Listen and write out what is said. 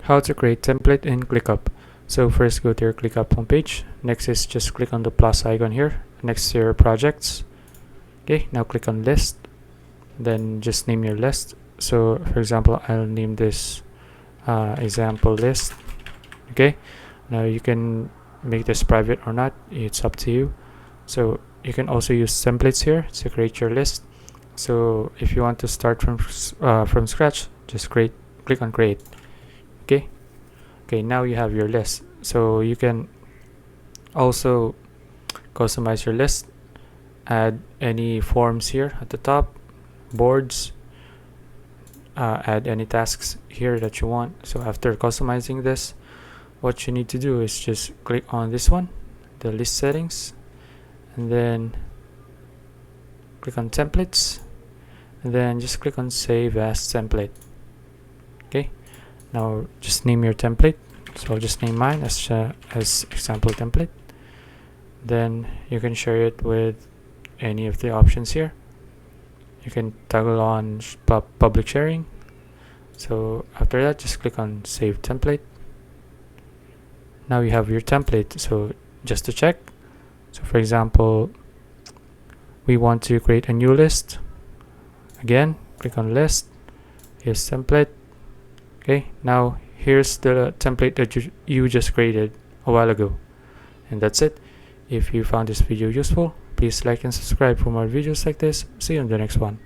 How to create template in ClickUp. So first go to your ClickUp homepage. Next is just click on the plus icon here next to your projects. Okay, now click on list. Then just name your list. So for example, I'll name this example list. Okay, now you can make this private or not, it's up to you. So you can also use templates here to create your list. So if you want to start from scratch, just click on create. Okay, now you have your list. So you can also customize your list, add any forms here at the top, boards, add any tasks here that you want. So after customizing this, what you need to do is just click on this one, the list settings, and then click on templates, and then just click on save as template. Okay, now just name your template. So I'll just name mine as example template. Then you can share it with any of the options here. You can toggle on public sharing. So after that, just click on save template. Now you have your template. So just to check, so for example, we want to create a new list. Again, click on list, here's template. Okay, now here's the template that you just created a while ago. And that's it. If you found this video useful, please like and subscribe for more videos like this. See you in the next one.